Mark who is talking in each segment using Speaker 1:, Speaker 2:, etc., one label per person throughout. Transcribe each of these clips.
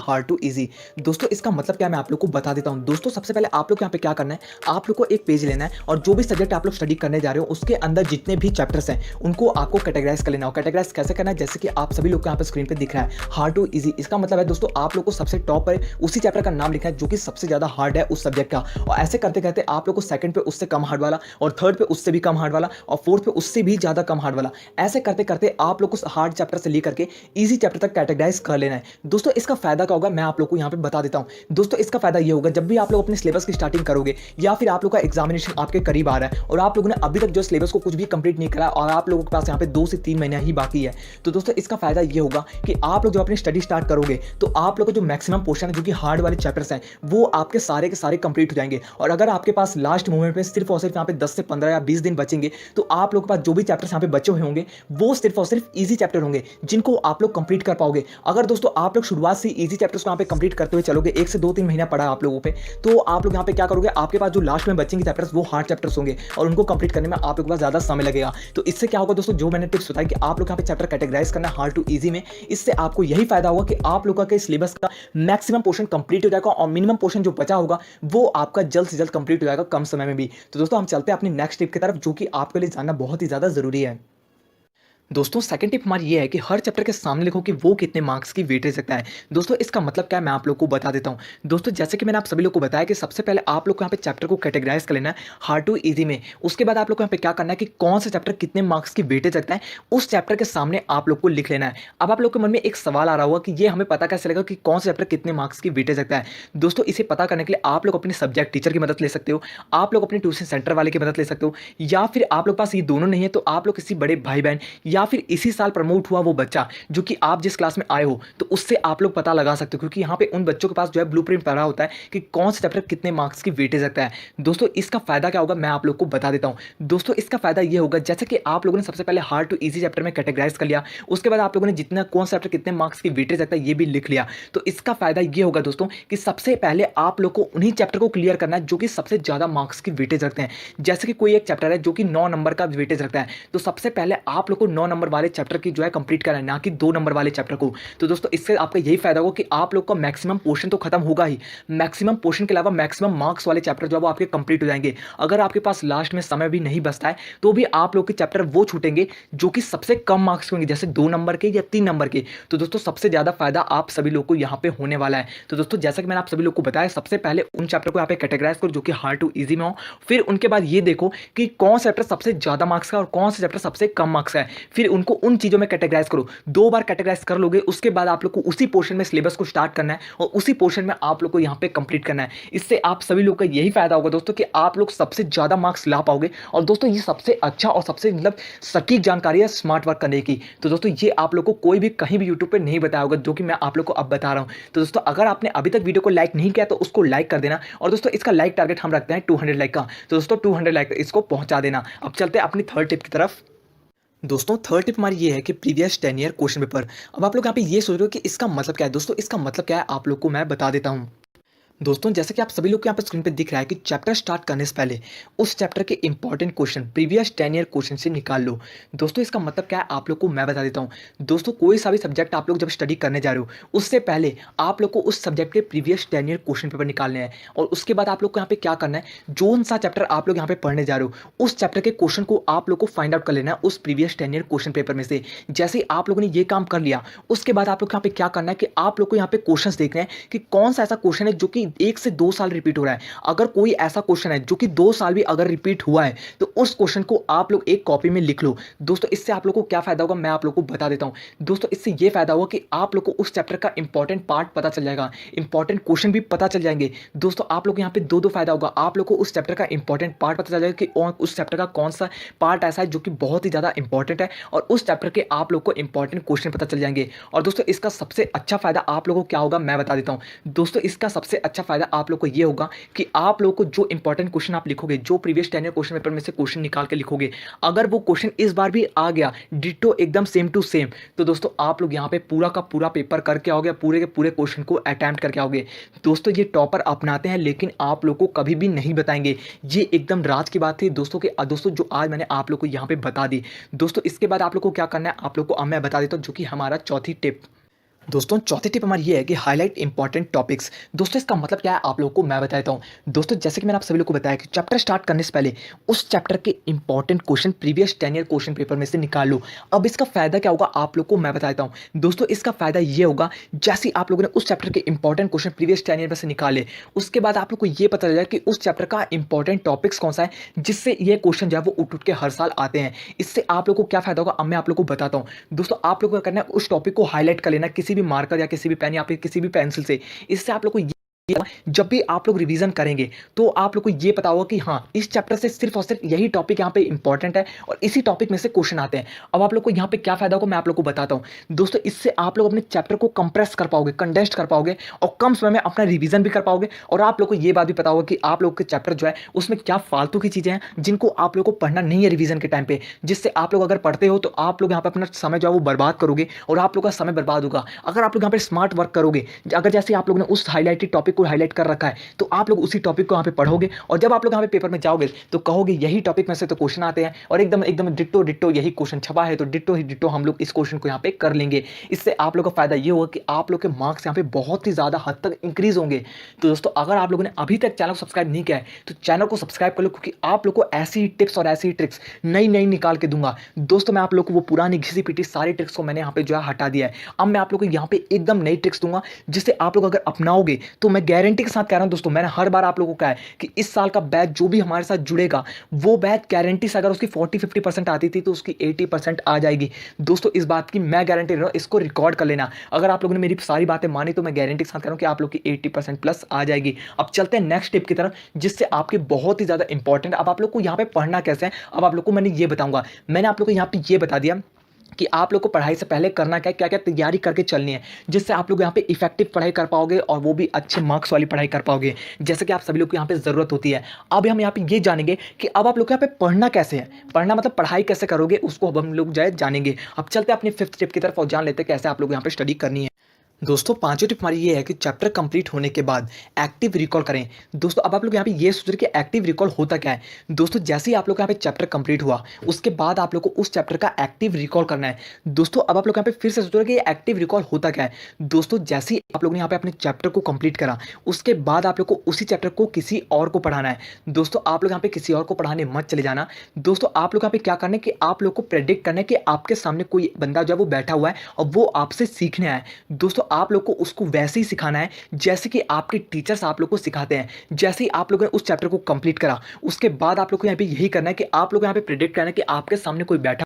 Speaker 1: Hard to easy. दोस्तों इसका मतलब क्या है मैं आप लोग को बता देता हूँ। दोस्तों सबसे पहले आप लोग यहाँ पे क्या करना है, आप लोग को एक पेज लेना है और जो भी सब्जेक्ट आप लोग स्टडी करने जा रहे हो उसके अंदर जितने भी चैप्टर्स हैं उनको आपको कैटेगराइज कर लेना हो। कैटेगराइज कैसे करना है, जैसे कि आप सभी लोग को यहाँ पे स्क्रीन पे दिख रहा है हार्ड टू ईजी। इसका मतलब है दोस्तों आप लोग को सबसे टॉप पर उसी चैप्टर का नाम लिखना है जो कि सबसे ज्यादा हार्ड है उस सब्जेक्ट का, और ऐसे करते करते आप लोग को सेकंड पे उससे कम हार्ड वाला, और थर्ड पे उससे भी कम हार्ड वाला, और फोर्थ पे उससे भी ज्यादा कम हार्ड वाला, ऐसे करते करते आप लोग को हार्ड चैप्टर से लेकर के इजी चैप्टर तक कैटेगराइज कर लेना है। दोस्तों इसका फायदा क्या होगा मैं आप लोग को यहाँ पे बता देता हूँ। दोस्तों इसका फायदा ये होगा, जब भी आप लोग अपने सिलेबस की स्टार्टिंग करोगे या फिर आप लोग का एग्जामिनेशन आपके करीब आ रहा है और आप लोगों ने अभी तक जो सिलेबस को कुछ भी कंप्लीट नहीं करा और आप लोगों के पास यहाँ पे 2 से 3 महीना ही बाकी है, तो दोस्तों इसका फायदा ये होगा कि आप लोग जब अपनी स्टडी स्टार्ट करोगे तो आप लोग को जो मैक्सिमम पोर्शन है जो कि हार्ड वाले चैप्टर्स हैं वो आपके सारे के सारे कंप्लीट हो जाएंगे। और अगर आपके पास लास्ट मोमेंट में सिर्फ और सिर्फ यहाँ पे 10 से 15 या 20 दिन बचेंगे तो आप लोग के पास जो भी चैप्टर्स यहाँ पे बचे हुए होंगे वो सिर्फ और सिर्फ इजी चैप्टर होंगे जिनको आप लोग कंप्लीट कर पाओगे। अगर दोस्तों आप लोग शुरुआत से इजी चैप्टर्स को यहाँ पे कंप्लीट करते हुए चलोगे, 1 से 2-3 महीना पड़ा आप लोगों पे, तो आप लोग यहाँ पे क्या करोगे, आपके पास जो लास्ट में बचेंगे चैप्टर्स वो हार्ड चैप्टर्स होंगे और उनको कंप्लीट करने में आप लोग के पास ज्यादा समय लगेगा। तो इससे क्या होगा दोस्तों, जो मैंने टिप्स बताई कि आप लोग यहाँ पे चैप्टर कैटेगराइज करना हार्ड टू इजी में, इससे आपको यही फायदा होगा कि आप लोगों के सिलेबस का मैक्सिमम पोर्शन कंप्लीट हो जाएगा और मिनिमम पोर्शन जो बचा होगा वो आपका जल्द से जल्द कंप्लीट हो जाएगा कम समय में भी। तो दोस्तों हम चलते हैं अपनी नेक्स्ट टिप की तरफ जो कि आपके लिए जानना बहुत ही ज्यादा जरूरी है। दोस्तों सेकंड टिप हमारी ये है कि हर चैप्टर के सामने लिखो कि वो कितने मार्क्स की वेटेज रखता है। दोस्तों इसका मतलब क्या है मैं आप लोग को बता देता हूं। दोस्तों जैसे कि मैंने आप सभी लोग को बताया कि सबसे पहले आप लोग को यहाँ पे चैप्टर को कैटेगराइज कर लेना है हार्ड टू इजी में। उसके बाद आप लोग को यहाँ पे क्या करना है कि कौन सा चैप्टर कितने मार्क्स की वेटेज रखता है उस चैप्टर के सामने आप लोग को लिख लेना है। अब आप लोग के मन में एक सवाल आ रहा होगा कि ये हमें पता कैसे चलेगा कि कौन सा चैप्टर कितने मार्क्स की वेटेज रखता है। दोस्तों इसे पता करने के लिए आप लोग अपने सब्जेक्ट टीचर की मदद ले सकते हो, आप लोग अपने ट्यूशन सेंटर वाले की मदद ले सकते हो, या फिर आप लोग पास ये दोनों नहीं है तो आप लोग किसी बड़े भाई बहन या फिर इसी साल प्रमोट हुआ वो बच्चा जो कि आप जिस क्लास में आए हो तो उससे आप लोग पता लगा सकते हो, क्योंकि यहाँ पे उन बच्चों के पास जो है ब्लूप्रिंट पड़ा होता है कि कौन सा चैप्टर कितने मार्क्स की वेटेज रखता है। दोस्तों इसका फायदा क्या होगा मैं आप लोग को बता देता हूं। दोस्तों इसका फायदा ये होगा जैसे कि आप लोगों ने सबसे पहले हार्ड टू इजी चैप्टर में कैटेगराइज कर लिया, उसके बाद आप लोगों ने जितना कौन सा चैप्टर कितने मार्क्स की वेटेज रखता है ये भी लिख लिया। तो इसका फायदा ये होगा दोस्तों कि सबसे पहले आप लोग को उन्हीं चैप्टर को क्लियर करना है जो कि सबसे ज्यादा मार्क्स की वेटेज रखते हैं। जैसे कि कोई एक चैप्टर है जो कि 9 नंबर का वेटेज रखता है, तो सबसे पहले आप लोग को 9 नंबर वाले चैप्टर की जो है कंप्लीट करना है, ना कि 2 नंबर वाले चैप्टर को। तो दोस्तों इससे आपका यही फायदा होगा कि आप लोग का मैक्सिमम पोर्शन तो खत्म होगा ही, मैक्सिमम पोर्शन के अलावा मैक्सिमम मार्क्स वाले चैप्टर जो है वो आपके कंप्लीट हो जाएंगे। अगर आपके पास लास्ट में समय भी नहीं बचता है तो भी आप लोग के चैप्टर वो छूटेंगे जो कि सबसे कम मार्क्स होंगे, जैसे 2 नंबर के या 3 नंबर के। तो दोस्तों सबसे ज्यादा फायदा आप सभी लोग को यहाँ पे होने वाला है। तो दोस्तों जैसा कि मैंने आप सभी लोग को बताया, सबसे पहले उन चैप्टर को यहाँ पे कैटेगराइज करो जो कि हार्ड टू इजी में हो, फिर उनके बाद ये देखो कि कौन सा चैप्टर सबसे ज्यादा मार्क्स का और कौन सा चैप्टर सबसे कम मार्क्स का है, फिर उनको उन चीजों में कैटेगराइज करो। 2 बार कैटेगराइज कर लोगे उसके बाद आप लोग को उसी पोर्शन में सिलेबस को स्टार्ट करना है और उसी पोर्शन में आप लोग को यहाँ पे कंप्लीट करना है। इससे आप सभी लोग का यही फायदा होगा दोस्तों कि आप लोग सबसे ज्यादा मार्क्स ला पाओगे। और दोस्तों ये सबसे अच्छा और सबसे मतलब सटीक जानकारी है स्मार्ट वर्क करने की। तो दोस्तों ये आप लोग को कोई भी कहीं भी यूट्यूब पे नहीं बताया होगा जो कि मैं आप लोग को अब बता रहा हूँ। तो दोस्तों अगर आपने अभी तक वीडियो को लाइक नहीं किया तो उसको लाइक कर देना, और दोस्तों इसका लाइक टारगेट हम रखते हैं 200 लाइक का, तो दोस्तों 200 लाइक इसको पहुंचा देना। अब चलते हैं अपनी थर्ड टिप की तरफ। दोस्तों थर्ड टिप हमारी ये है कि प्रीवियस 10 ईयर क्वेश्चन पेपर। अब आप लोग यहाँ पे ये सोच रहे हो कि इसका मतलब क्या है। दोस्तों इसका मतलब क्या है आप लोग को मैं बता देता हूँ। दोस्तों जैसे कि आप सभी लोग को यहाँ पर स्क्रीन पे दिख रहा है कि चैप्टर स्टार्ट करने से पहले उस चैप्टर के important question previous 10 year question से निकाल लो। दोस्तों इसका मतलब क्या है आप लोग को मैं बता देता हूँ। दोस्तों कोई सा भी सब्जेक्ट आप लोग जब स्टडी करने जा रहे हो उससे पहले आप लोग को उस सब्जेक्ट के प्रीवियस 10 ईयर क्वेश्चन पेपर निकालने हैं, और उसके बाद आप लोग को यहाँ पे क्या करना है, जो सा चैप्टर आप लोग यहाँ पे पढ़ने जा रहे हो उस चैप्टर के क्वेश्चन को आप लोग को फाइंड आउट कर लेना है उस प्रीवियस 10 ईयर क्वेश्चन पेपर में से। जैसे ही आप लोगों ने ये काम कर लिया उसके बाद आप लोग यहाँ पे क्या करना है कि आप लोग को यहाँ पे क्वेश्चन देखना है कि कौन सा ऐसा क्वेश्चन है जो कि 1 से 2 साल रिपीट हो रहा है। अगर कोई ऐसा क्वेश्चन है जो कि 2 साल भी अगर रिपीट हुआ है तो उस क्वेश्चन को आप लोग एक कॉपी में लिख लो। दोस्तों इससे आप लोग को क्या फायदा होगा मैं आप लोग को बता देता हूं। दोस्तों इससे ये फायदा होगा कि आप लोग को उस चैप्टर का इंपॉर्टेंट पार्ट पता चल जाएगा, इंपॉर्टेंट क्वेश्चन भी पता चल जाएंगे। दोस्तों आप लोग यहाँ पे दो फायदा होगा, आप लोग को उस चैप्टर का इंपॉर्टेंट पार्ट पता चल जाएगा कि उस चैप्टर का कौन सा पार्ट ऐसा है जो कि बहुत ही ज्यादा इंपॉर्टेंट है, और उस चैप्टर के आप लोग को इंपॉर्टेंट क्वेश्चन पता चल जाएंगे। और दोस्तों इसका सबसे अच्छा फायदा आप लोगों को क्या होगा मैं बता देता हूं। दोस्तों इसका सबसे अच्छा फायदा आप लोग को ये होगा कि आप लोगों को जो इंपॉर्टेंट क्वेश्चन आप लिखोगे, जो प्रीवियस 10 ईयर क्वेश्चन पेपर में से क्वेश्चन निकाल के लिखोगे, अगर वो क्वेश्चन इस बार भी आ गया डिट्टो एकदम सेम टू सेम, तो दोस्तों आप लोग यहाँ पे पूरा का पूरा पेपर करके आओगे, पूरे के पूरे क्वेश्चन को अटेम्प्ट करके आओगे। दोस्तों ये टॉपर अपनाते हैं लेकिन आप लोग को कभी भी नहीं बताएंगे, ये एकदम राज की बात थी दोस्तों के दोस्तों जो आज मैंने आप लोग को यहाँ पे बता दी। दोस्तों इसके बाद आप लोग को क्या करना है आप लोग को अब मैं बता देता हूँ, जो कि हमारा चौथी टिप। दोस्तों चौथी टिप हमारी ये है कि हाईलाइट इंपॉर्टेंट टॉपिक्स। दोस्तों इसका मतलब क्या है आप लोगों को मैं बता देता हूँ। दोस्तों जैसे कि मैंने आप सभी लोगों को बताया कि चैप्टर स्टार्ट करने से पहले उस चैप्टर के important question previous 10 year question paper में से निकाल लो। अब इसका फायदा क्या होगा आप लोग को मैं बता देता हूँ। दोस्तों इसका फायदा ये होगा जैसे ही आप लोगों ने उस चैप्टर के इंपॉर्टेंट क्वेश्चन प्रीवियस 10 ईयर में से निकाले, उसके बाद आप लोग को ये पता चल जाए कि उस चैप्टर का इंपॉर्टेंट टॉपिक्स कौन सा है जिससे ये क्वेश्चन जो है वो उठ उठ के हर साल आते हैं। इससे आप लोग को क्या फायदा होगा अब मैं आप लोग को बताता हूँ। दोस्तों आप लोग को करना है उस टॉपिक को हाईलाइट कर लेना किसी भी मार्कर या किसी भी पेन या फिर किसी भी पेंसिल से। इससे आप लोग को जब भी आप लोग रिवीजन करेंगे तो आप लोग को ये पता होगा कि हाँ इस चैप्टर से सिर्फ और सिर्फ यही टॉपिक यहाँ पे इंपॉर्टेंट है और इसी टॉपिक में से क्वेश्चन आते हैं। अब आप लोग को यहाँ पे क्या फायदा होगा मैं आप लोग को बताता हूँ। दोस्तों इससे आप लोग अपने चैप्टर को कंप्रेस कर पाओगे, कंडेंस्ड कर पाओगे और कम समय में अपना रिवीजन भी कर पाओगे। और आप लोग को ये बात भी पता होगा कि आप लोग के चैप्टर जो है उसमें क्या फालतू की चीजें हैं जिनको आप लोग को पढ़ना नहीं है रिवीजन के टाइम पे, जिससे आप लोग अगर पढ़ते हो तो आप लोग यहाँ पे अपना समय जो है वो बर्बाद करोगे और आप लोग का समय बर्बाद होगा। अगर आप लोग यहाँ पे स्मार्ट वर्क करोगे, अगर जैसे आप लोगों ने उस हाईलाइटेड टॉपिक को हाईलाइट कर रखा है तो आप लोग उसी टॉपिक को यहाँ पे पढ़ोगे और जब आप लोग यहाँ पे पेपर में जाओगे तो कहोगे यही टॉपिक में से तो क्वेश्चन आते हैं और एकदम एकदम डिट्टो डिट्टो यही क्वेश्चन छपा है तो डिट्टो ही डिट्टो हम लोग इस क्वेश्चन को यहाँ पे कर लेंगे। इससे आप लोग का फायदा ये होगा कि आप लोग के मार्क्स यहाँ पे बहुत ही ज्यादा हद तक इंक्रीज होंगे। तो दोस्तों अगर आप लोगों ने अभी तक चैनल को सब्सक्राइब नहीं किया है तो चैनल को सब्सक्राइब कर लो क्योंकि आप लोग को ऐसी ही टिप्स और ऐसी ही ट्रिक्स नई नई निकाल के दूंगा। दोस्तों मैं आप लोग को वो पुरानी घिसी पिटी सारी ट्रिक्स को मैंने यहाँ पे जो है हटा दिया है। अब मैं आप लोग को यहाँ पे एकदम नई ट्रिक्स दूंगा जिससे आप लोग अगर अपनाओगे तो मैं गारंटी के साथ कह रहा हूँ। दोस्तों मैंने हर बार आप लोगों को कहा है कि इस साल का बैच जो भी हमारे साथ जुड़ेगा वो बैच गारंटी से अगर उसकी 40-50% आती थी तो उसकी 80% आ जाएगी। दोस्तों इस बात की मैं गारंटी दे रहा हूँ, इसको रिकॉर्ड कर लेना। अगर आप लोगों ने मेरी सारी बातें मानी तो मैं गारंटी के साथ कह रहा हूँ कि आप लोग की 80% प्लस आ जाएगी। अब चलते हैं नेक्स्ट टिप की तरफ जिससे आपके बहुत ही ज्यादा इंपॉर्टेंट। अब आप लोग को यहाँ पे पढ़ना कैसे है अब आप लोग को मैंने ये बताऊंगा। मैंने आप लोग को यहाँ पे ये बता दिया कि आप लोग को पढ़ाई से पहले करना क्या क्या क्या तैयारी करके चलनी है जिससे आप लोग यहाँ पे इफेक्टिव पढ़ाई कर पाओगे और वो भी अच्छे मार्क्स वाली पढ़ाई कर पाओगे जैसे कि आप सभी लोग को यहाँ पे ज़रूरत होती है। अब हम यहाँ पे ये जानेंगे कि अब आप लोग यहाँ पे पढ़ना कैसे है, पढ़ना मतलब पढ़ाई कैसे करोगे उसको अब हम लोग जो है जानेंगे। अब चलते हैं अपनी फिफ्थ टिप की तरफ और जान लेते हैं कैसे आप लोग यहाँ पे स्टडी करनी है। दोस्तों पांचवी टिप हमारी ये है कि चैप्टर कंप्लीट होने के बाद एक्टिव रिकॉल करें। दोस्तों अब आप लोग यहाँ पे ये सोच रहे कि एक्टिव रिकॉल होता क्या है। दोस्तों जैसे ही आप लोग यहाँ पे चैप्टर कंप्लीट हुआ उसके बाद आप लोग को उस चैप्टर का एक्टिव रिकॉल करना है। दोस्तों अब आप लोग यहाँ पे फिर से सोच रहे कि ये एक्टिव रिकॉल होता क्या है। दोस्तों जैसे ही आप लोग ने यहाँ पे अपने चैप्टर को कंप्लीट करा उसके बाद आप लोग को उसी चैप्टर को किसी और को पढ़ाना है। दोस्तों आप लोग यहाँ पे किसी और को पढ़ाने मत चले जाना। दोस्तों आप लोग यहाँ पे क्या करना है कि आप लोग को प्रेडिक्ट करना है कि आपके सामने कोई बंदा जो है वो बैठा हुआ है और वो आपसे सीखने आया है। दोस्तों आप लोग को उसको वैसे ही सिखाना है जैसे कि आपके टीचर्स आप लोग को सिखाते हैं। जैसे ही आप लोगों ने उस चैप्टर को कंप्लीट करा उसके बाद आप लोग को यहाँ पे यही करना है कि आप लोग यहाँ पे प्रेडिक्ट करना है कि आपके सामने कोई बैठा,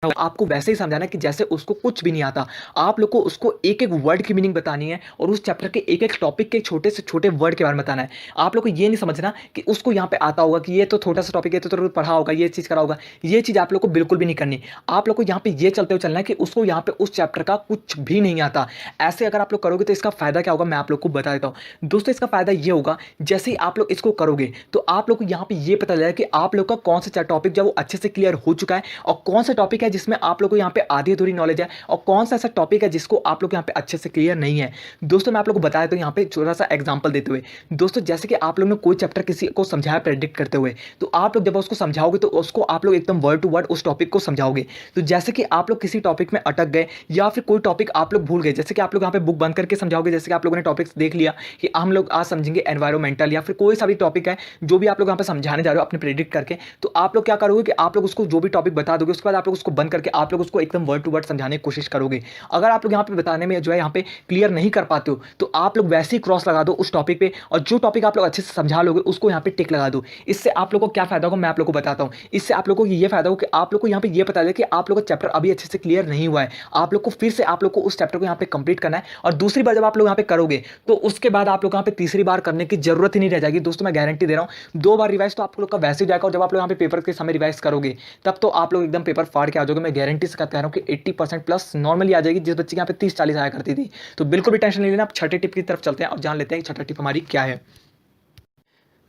Speaker 1: आपको वैसे ही समझाना है कि जैसे उसको कुछ भी नहीं आता। आप लोग को उसको एक एक वर्ड की मीनिंग बतानी है और उस चैप्टर के एक एक टॉपिक के छोटे से छोटे वर्ड के बारे में बताना है। आप लोग को ये नहीं समझना कि उसको यहाँ पे आता होगा कि ये तो छोटा सा टॉपिक है तो पढ़ा होगा ये चीज़ करा होगा। ये चीज़ आप लोग को बिल्कुल भी नहीं करनी। आप लोग को यहाँ पे ये चलते हुए चलना है कि उसको यहाँ पे उस चैप्टर का कुछ भी नहीं आता। ऐसे अगर आप लोग करोगे तो इसका फायदा क्या होगा मैं आप लोग को बता देता हूँ। दोस्तों इसका फायदा ये होगा जैसे ही आप लोग इसको करोगे तो आप लोग को यहाँ पे ये पता चलेगा कि आप लोग का कौन सा टॉपिक जो वो अच्छे से क्लियर हो चुका है और कौन सा टॉपिक है जिसमें आप लोग को यहाँ पे आधी अधूरी नॉलेज है और कौन सा ऐसा टॉपिक है जिसको आप लोग यहाँ पे अच्छे से क्लियर नहीं है। दोस्तों मैं आप लोग को बताया तो यहाँ पे छोटा सा एग्जांपल देते हुए, दोस्तों जैसे कि आप लोग ने कोई चैप्टर किसी को समझाया प्रेडिक्ट करते हुए तो आप लोग जब उसको समझाओगे तो उसको आप लोग एकदम वर्ड टू वर्ड उस टॉपिक को समझाओगे। तो जैसे कि आप लोग किसी टॉपिक में अटक गए या फिर कोई टॉपिक आप लोग भूल गए, जैसे कि आप लोग यहाँ पे बुक बंद करके समझाओगे। जैसे कि आप लोगों ने टॉपिक्स देख लिया कि हम लोग आज समझेंगे एनवायरमेंटल या फिर कोई सा भी टॉपिक है जो भी आप लोग यहाँ पे समझाने जा रहे हो अपने प्रेडिक्ट करके, तो आप लोग क्या करोगे कि आप लोग उसको जो भी टॉपिक बता दोगे उसके बाद आप लोग उसको बंद करके आप लोग उसको एकदम वर्ड टू वर्ड समझाने की कोशिश करोगे। अगर आप लोग यहाँ पे बताने में जो है यहाँ पे क्लियर नहीं कर पाते हो तो आप लोग वैसे ही क्रॉस लगा दो उस टॉपिक पे और जो टॉपिक आप लोग अच्छे से समझा लोगे उसको यहाँ पे टिक लगा दो। इससे आप लोग को क्या फायदा होगा मैं आप लोग को बताता हूँ। इससे आप लोग को ये फायदा होगा कि आप लोग को यहाँ पे ये पता चले कि आप लोग का चैप्टर अभी अच्छे से क्लियर नहीं हुआ है। आप लोग को फिर से आप लोग को उस चैप्टर को यहाँ पे कंप्लीट करना है और दूसरी बार जब आप लोग यहाँ पे करोगे तो उसके बाद आप लोग यहाँ पे तीसरी बार करने की जरूरत ही नहीं रह जाएगी। दोस्तों मैं गारंटी दे रहा हूँ 2 बार रिवाइज तो आप लोग का वैसे ही जाएगा और जब आप लोग यहाँ पे पेपर के समय रिवाइज करोगे तब तो आप लोग एकदम पेपर फाड़ के आ जाओगे। मैं गारंटी से कह रहा हूँ कि 80% प्लस नॉर्मली आ जाएगी जिस बच्चे के यहाँ पे 30-40 आया करती थी। तो बिल्कुल भी टेंशन नहीं लेना। आप छठे टिप की तरफ चलते हैं और जान लेते हैं कि छठा टिप हमारी क्या है।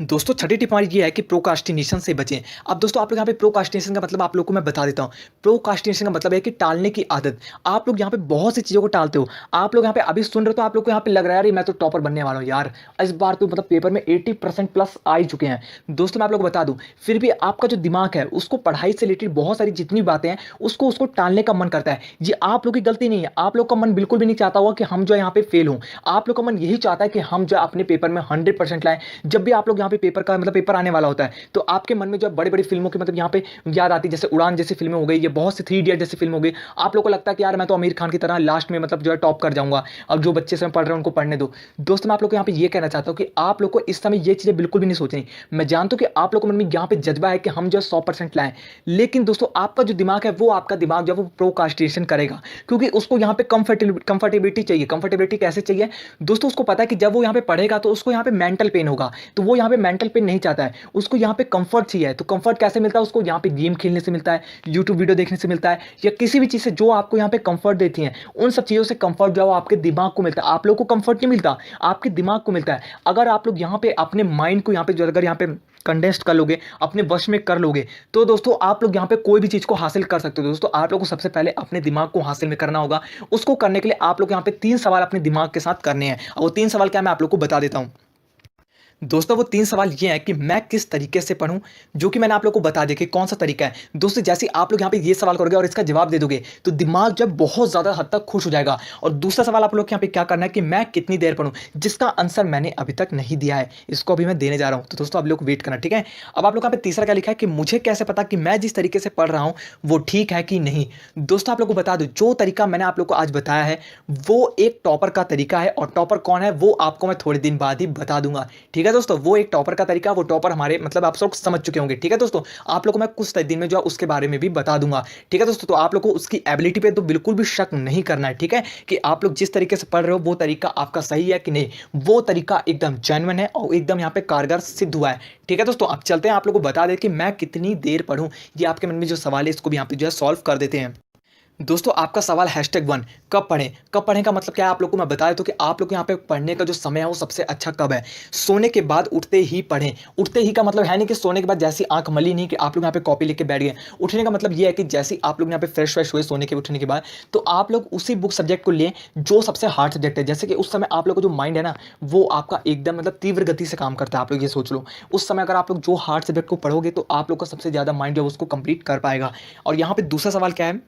Speaker 1: दोस्तों छठी टिप हमारी ये है कि प्रोक्रास्टिनेशन से बचें। अब दोस्तों आप लोग यहाँ पे प्रोक्रास्टिनेशन का मतलब आप लोग को मैं बता देता हूँ। प्रोक्रास्टिनेशन का मतलब है कि टालने की आदत। आप लोग यहाँ पे बहुत सी चीज़ों को टालते हो। आप लोग यहाँ पे अभी सुन रहे हो तो आप लोग को यहाँ पे लग रहा है यार मैं तो टॉपर बनने वाला हूँ यार, इस बार तो मतलब पेपर में 80% प्लस आ ही चुके हैं। दोस्तों मैं आप लोग को बता दूँ, फिर भी आपका जो दिमाग है उसको पढ़ाई से रिलेटेड बहुत सारी जितनी बातें हैं उसको उसको टालने का मन करता है। ये आप लोग की गलती नहीं है। आप लोग का मन बिल्कुल भी नहीं चाहता होगा कि हम जो है यहाँ पे फेल हों। आप लोग का मन यही चाहता है कि हम जो है अपने पेपर में 100% लाएं। जब भी आप लोग यहाँ पे पेपर का मतलब पेपर आने वाला होता है तो आपके मन में जो बड़ी बड़ी फिल्मों की मतलब यहाँ पे याद आती है, जैसे उड़ान जैसी फिल्में हो गई, ये बहुत सी 3 इडियट जैसी फिल्म हो गई। आप लोग को लगता है कि यार मैं तो आमिर खान की तरह लास्ट में मतलब जो है टॉप कर जाऊंगा, अब जो बच्चे समय पढ़ रहे हैं उनको पढ़ने दो। दोस्तों मैं आप लोग को यहाँ पे ये कहना चाहता हूँ कि आप लोग को इस समय ये चीज़ें बिल्कुल भी नहीं सोचनी। मैं जानता हूँ कि आप लोग को मन में यहाँ पे जज्बा है कि हम जो है 100% लाएं, लेकिन दोस्तों आपका जो दिमाग है वो आपका दिमाग जो है वो प्रोक्रास्टिनेशन करेगा, क्योंकि उसको यहाँ पे कंफर्टेबिलिटी चाहिए। कंफर्टेबिलिटी कैसे चाहिए दोस्तों, उसको पता है कि जब वो यहाँ पे पढ़ेगा तो उसको यहाँ पे मेंटल पेन होगा, तो वो यहाँ पे मेंटल पेन नहीं चाहता है, उसको यहाँ पे कंफर्ट चाहिए। तो कंफर्ट कैसे मिलता है उसको, यहाँ पे गेम खेलने से मिलता है, यूट्यूब वीडियो देखने से मिलता है, या किसी भी चीज़ से जो आपको यहाँ पे कंफर्ट देती हैं, उन सब चीज़ों से कंफर्ट जो है आपके दिमाग को मिलता है। आप लोग को कंफर्ट नहीं मिलता, आपके दिमाग को मिलता है। अगर आप लोग यहाँ पे अपने माइंड को यहाँ पे जो अगर यहाँ पे कंडेंस्ड कर लोगे, अपने वश में कर लोगे, तो दोस्तों आप लोग यहाँ पे कोई भी चीज़ को हासिल कर सकते हो। दोस्तों आप लोग को सबसे पहले अपने दिमाग को हासिल में करना होगा। उसको करने के लिए आप लोग यहाँ पे 3 सवाल अपने दिमाग के साथ करने हैं, और वो 3 सवाल क्या मैं आप लोग को बता देता हूँ। दोस्तों वो 3 सवाल ये हैं कि मैं किस तरीके से पढ़ूं, जो कि मैंने आप लोगों को बता दिया कि कौन सा तरीका है। दोस्तों जैसे आप लोग यहाँ पे ये सवाल करोगे और इसका जवाब दे दोगे तो दिमाग जब बहुत ज़्यादा हद तक खुश हो जाएगा। और दूसरा सवाल आप लोग यहाँ पे क्या करना है कि मैं कितनी देर पढ़ूं, जिसका आंसर मैंने अभी तक नहीं दिया है, इसको अभी मैं देने जा रहा हूँ। तो दोस्तों आप लोग वेट करना, ठीक है। अब आप लोग यहाँ पे तीसरा क्या लिखा है कि मुझे कैसे पता कि मैं जिस तरीके से पढ़ रहा हूँ वो ठीक है कि नहीं। दोस्तों आप लोग को बता दो, जो तरीका मैंने आप लोग को आज बताया है वो एक टॉपर का तरीका है, और टॉपर कौन है वो आपको मैं थोड़े दिन बाद ही बता दूंगा, ठीक है दोस्तों। वो एक टॉपर का तरीका, वो टॉपर हमारे मतलब आप सब समझ चुके होंगे, ठीक है दोस्तों। आप लोग को मैं कुछ दिन में जो है उसके बारे में भी बता दूंगा, ठीक है दोस्तों। तो आप लोग को उसकी एबिलिटी पे तो बिल्कुल भी शक नहीं करना है, ठीक है, कि आप लोग जिस तरीके से पढ़ रहे हो वो तरीका आपका सही है कि नहीं। वो तरीका एकदम जेन्युइन है और एकदम यहाँ पे कारगर सिद्ध हुआ है, ठीक है दोस्तों। अब चलते हैं आप लोग को बता दें कि मैं कितनी देर पढ़ूं। ये आपके मन में जो सवाल है इसको भी यहाँ पे जो है सॉल्व कर देते हैं। दोस्तों आपका सवाल #1 कब पढ़ें। कब पढ़ें का मतलब क्या है आप लोग को मैं बता देता हूँ कि आप लोग यहाँ पे पढ़ने का जो समय है वो सबसे अच्छा कब है। सोने के बाद उठते ही पढ़ें। उठते ही का मतलब है नहीं कि सोने के बाद जैसी आंख मली नहीं कि आप लोग यहाँ पे कॉपी लेके बैठ गए। उठने का मतलब ये है कि जैसे आप लोग यहाँ पे फ्रेश हुए सोने के उठने के बाद, तो आप लोग उसी बुक सब्जेक्ट को लें जो सबसे हार्ड सब्जेक्ट है। जैसे कि उस समय आप लोग का जो माइंड है ना वो आपका एकदम मतलब तीव्र गति से काम करता है। आप लोग ये सोच लो, उस समय अगर आप लोग जो हार्ड सब्जेक्ट को पढ़ोगे तो आप लोग का सबसे ज़्यादा माइंड जो है उसको कंप्लीट कर पाएगा। और यहाँ पे दूसरा सवाल क्या है,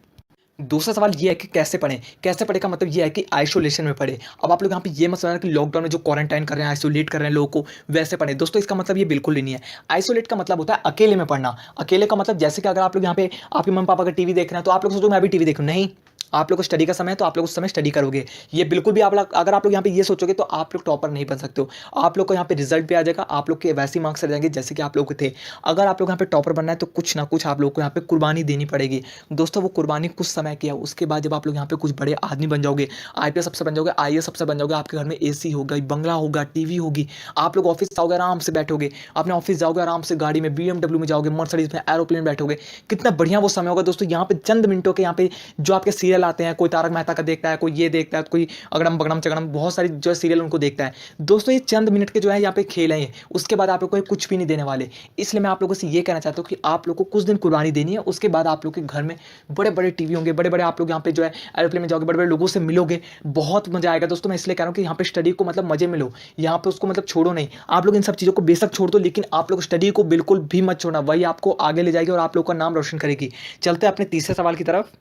Speaker 1: दूसरा सवाल ये है कि कैसे पढ़ें। कैसे पढ़े का मतलब ये है कि आइसोलेशन में पढ़े। अब आप लोग यहाँ पे ये मत समझना कि लॉकडाउन में जो क्वारंटाइन कर रहे हैं, आइसोलेट कर रहे हैं लोगों को, वैसे पढ़े। दोस्तों इसका मतलब ये बिल्कुल ही नहीं है। आइसोलेट का मतलब होता है अकेले में पढ़ना। अकेले का मतलब जैसे कि अगर आप लोग यहाँ पे आपके मम्मी पापा का टीवी देख रहे हैं तो आप लोग सोचो मैं भी टीवी देखूँ, नहीं। आप लोग को स्टडी का समय है तो आप लोग उस समय स्टडी करोगे। ये बिल्कुल भी आप लोग अगर आप लोग यहाँ पे ये सोचोगे तो आप लोग टॉपर नहीं बन सकते हो। आप लोग को यहाँ पे रिजल्ट भी आ जाएगा, आप लोग के वैसे मार्क्स आ जाएंगे जैसे कि आप लोग के थे। अगर आप लोग यहाँ पे टॉपर बनना है तो कुछ ना कुछ आप लोग को यहाँ पे कुर्बानी देनी पड़ेगी। दोस्तों वो कुर्बानी कुछ समय की है, उसके बाद जब आप लोग यहाँ पे कुछ बड़े आदमी बन जाओगे, IPS अफसर बन जाओगे, IAS अफसर बन जाओगे, आपके घर में AC होगा, बंगला होगा, टीवी होगी, आप लोग ऑफिस जाओगे आराम से बैठोगे, अपने ऑफिस जाओगे आराम से गाड़ी में, BMW में जाओगे, मर्सिडीज में, एरोप्लेन में बैठोगे। कितना बढ़िया वो समय होगा दोस्तों। यहाँ पे चंद मिनटों के यहाँ पे जो आपके सीरियल आते हैं, कोई तारक मेहता का देखता है, कोई ये देखता है, कोई अगड़म बगड़म चगड़म, बहुत सारी जो सीरियल उनको देखता है। दोस्तों ये चंद मिनट के जो है यहाँ पे खेल हैं, उसके बाद आप लोग को कुछ भी नहीं देने वाले। इसलिए मैं आप लोगों से ये कहना चाहता हूँ कि आप लोग को कुछ दिन कुर्बानी देनी है, उसके बाद आप लोग के घर में बड़े बड़े टीवी होंगे, बड़े बड़े आप लोग यहाँ पे जो है एरोप्लेन में जाओगे, बड़े बड़े लोगों से मिलोगे, बहुत मजा आएगा। दोस्तों मैं इसलिए कह रहा हूँ कि यहाँ पे स्टडी को मतलब मजे में लो, यहाँ पे उसको मतलब छोड़ो नहीं। आप लोग इन सब चीज़ों को बेशक छोड़ दो, लेकिन आप लोग स्टडी को बिल्कुल भी मत छोड़ना, वही आपको आगे ले जाएगी और आप लोग का नाम रोशन करेगी। चलते हैं अपने तीसरे सवाल की तरफ।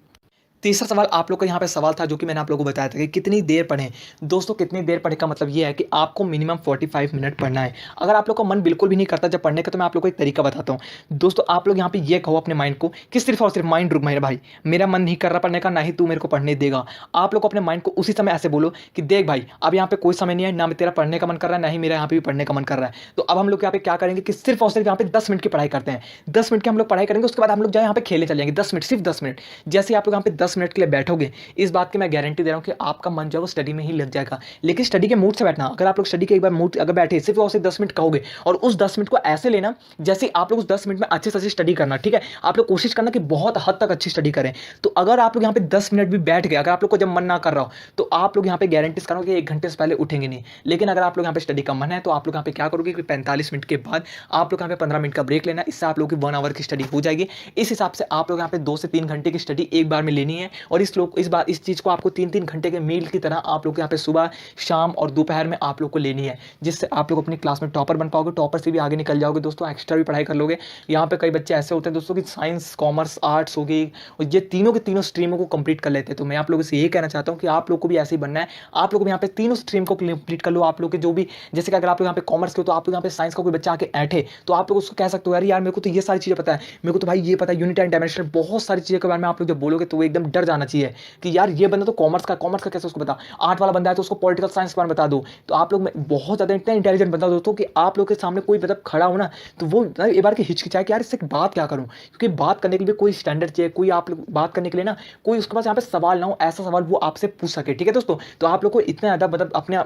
Speaker 1: तीसरा सवाल आप लोग का यहाँ पे सवाल था जो कि मैंने आप लोगों को बताया था कि कितनी देर पढ़ें। दोस्तों कितनी देर पढ़े का मतलब ये है कि आपको मिनिमम 45 मिनट पढ़ना है। अगर आप लोग का मन बिल्कुल भी नहीं करता जब पढ़ने का, तो मैं आप लोग को एक तरीका बताता हूँ। दोस्तों आप लोग यहाँ पे ये कहो अपने माइंड को कि सिर्फ और सिर्फ माइंड रुक मेरे भाई, मेरा मन नहीं कर रहा पढ़ने का, ना ही तू मेरे को पढ़ने देगा। आप लोग अपने माइंड को उसी समय ऐसे बोलो कि देख भाई अब यहाँ पे कोई समय नहीं है, ना तेरा पढ़ने का मन कर रहा है, ना ही मेरा यहाँ पे भी पढ़ने का मन कर रहा है। तो अब हम लोग यहाँ पे क्या करेंगे कि सिर्फ और सिर्फ यहाँ पे 10 मिनट की पढ़ाई करते हैं। 10 मिनट की हम लोग पढ़ाई करेंगे, उसके बाद हम लोग जाए यहाँ पे खेलने चले जाएंगे 10 मिनट, सिर्फ 10 मिनट। जैसे आप लोग यहाँ पे 10 10 मिनट के लिए बैठोगे, इस बात की मैं गारंटी दे रहा हूँ कि आपका मन जो है वो स्टडी में ही लग जाएगा। लेकिन स्टडी के मूड से बैठना, अगर आप लोग स्टडी के एक बार मूड अगर बैठे, सिर्फ और सिर्फ 10 मिनट कहोगे और उस 10 मिनट को ऐसे लेना जैसे आप लोग उस 10 मिनट में अच्छे से अच्छी स्टडी करना, ठीक है? आप लोग कोशिश करना कि बहुत हद तक अच्छी स्टडी करें। तो अगर आप लोग यहाँ पे 10 मिनट भी बैठ गए, अगर आप लोग को जब मन ना कर रहा हो, तो आप लोग यहाँ पे गारंटीज करो कि 1 घंटे से पहले उठेंगे नहीं। लेकिन अगर आप लोग यहाँ पे स्टडी का मन है, तो आप लोग यहाँ पे क्या करोगे कि 45 मिनट के बाद आप लोग यहाँ पे 15 मिनट का ब्रेक लेना, इससे आप लोग की 1 आवर की स्टडी हो जाएगी। इस हिसाब से आप लोग यहाँ पे 2 से 3 घंटे की स्टडी एक बार में लेनी है और इस चीज़ को आपको 3-3 घंटे के मील की तरह आप लोग यहाँ पे सुबह, शाम और दोपहर में आप लोग को लेनी है, जिससे आप लोग अपनी क्लास में टॉपर बन पाओगे, टॉपर से भी आगे निकल जाओगे दोस्तों, एक्स्ट्रा भी पढ़ाई कर लोगे। यहाँ पे कई बच्चे ऐसे होते हैं दोस्तों कि साइंस, कॉमर्स, आर्ट्स हो गई, और ये तीनों के तीनों स्ट्रीमों को कंप्लीट कर लेते हैं। तो मैं आप लोगों से ये कहना चाहता हूँ कि आप लोग को भी ऐसे ही बनना है। आप लोग भी यहाँ पे तीनों स्ट्रीम को कंप्लीट कर लो। आप लोग के जो भी, जैसे कि अगर आप लोग यहाँ पे कॉमर्स के हो, तो आप लोग यहाँ पे साइंस का कोई बच्चा आके ऐठे, तो आप लोग उसको कह सकते हो, यार मेरे को तो ये सारी चीज़ें पता है, मेरे को तो भाई ये पता है, यूनिट एंड डायमेंशन, बहुत सारी चीज़ों के बारे में आप लोग जब बोलोगे तो वो एकदम डर जाना चाहिए कि यार ये बंदा तो कॉमर्स का कैसे उसको पता, आर्ट वाला बंदा है तो उसको पॉलिटिकल साइंस के बारे में बता दो। तो आप लोग बहुत ज़्यादा इतना इंटेलिजेंट बंदा दोस्तों कि आप लोग के सामने कोई मतलब खड़ा हो ना, तो वो एक बार की हिचकिचाए कि यार इससे बात क्या करूँ, क्योंकि बात करने के लिए कोई स्टैंडर्ड चाहिए, कोई आप लोग बात करने के लिए ना कोई उसके पास यहाँ पे सवाल ना हो, ऐसा सवाल वो आपसे पूछ सके, ठीक है दोस्तों? तो आप लोग को इतना ज़्यादा मतलब अपने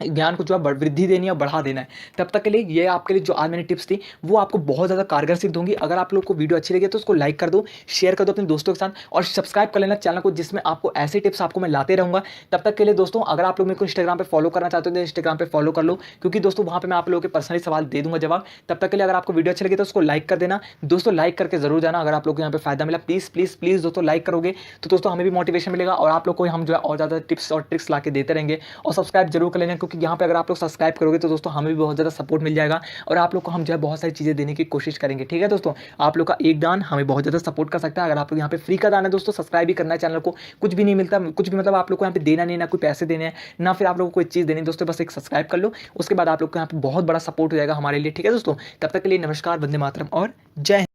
Speaker 1: ज्ञान को जो है वृद्धि देनी है, बढ़ा देना है। तब तक के लिए ये आपके लिए जो आज मैंने टिप्स दी वो आपको बहुत ज़्यादा कारगर सिद्ध होंगी। अगर आप लोग को वीडियो अच्छी लगी तो उसको लाइक कर दो, शेयर कर दो अपने दोस्तों के साथ और सब्सक्राइब कर लेना चैनल को, जिसमें आपको ऐसे टिप्स आपको मैं लाते रहूँगा। तब तक के लिए दोस्तों, अगर आप लोग मेरे को इंस्टाग्राम पर फॉलो करना चाहते हो तो इंस्टाग्राम पर फॉलो कर लो, क्योंकि दोस्तों वहाँ पर मैं आप लोगों के पर्सनली सवाल दे दूँगा जवाब। तब तक के लिए अगर आपको वीडियो अच्छी लगी तो उसको लाइक कर देना दोस्तों, लाइक करके जरूर जाना। अगर आप लोग को यहाँ पे फायदा मिला, प्लीज़ प्लीज़ प्लीज़ दोस्तों लाइक करोगे तो दोस्तों हमें भी मोटिवेशन मिलेगा और आप लोग को हम जो है और ज़्यादा टिप्स और ट्रिक्स ला के देते रहेंगे। और सब्सक्राइब जरूर कर लेना, क्योंकि यहाँ पे अगर आप लोग सब्सक्राइब करोगे तो दोस्तों हमें भी बहुत ज़्यादा सपोर्ट मिल जाएगा और आप लोग को हम जो है बहुत सारी चीज़ें देने की कोशिश करेंगे, ठीक है दोस्तों? आप लोग का एक दान हमें बहुत ज़्यादा सपोर्ट कर सकता है। अगर आप लोग यहाँ पे फ्री का दान है दोस्तों, सब्सक्राइब भी करना है चैनल को, कुछ भी नहीं मिलता, कुछ भी मतलब आप लोग को यहाँ पे देना नहीं, ना कोई पैसे देने हैं, ना फिर आप लोगों को कोई चीज़ देनी है दोस्तों, बस एक सब्सक्राइब कर लो, उसके बाद आप लोग को यहाँ पे बहुत बड़ा सपोर्ट हो जाएगा हमारे लिए, ठीक है दोस्तों? तब तक के लिए नमस्कार, वंदे मातरम और जय हिंद।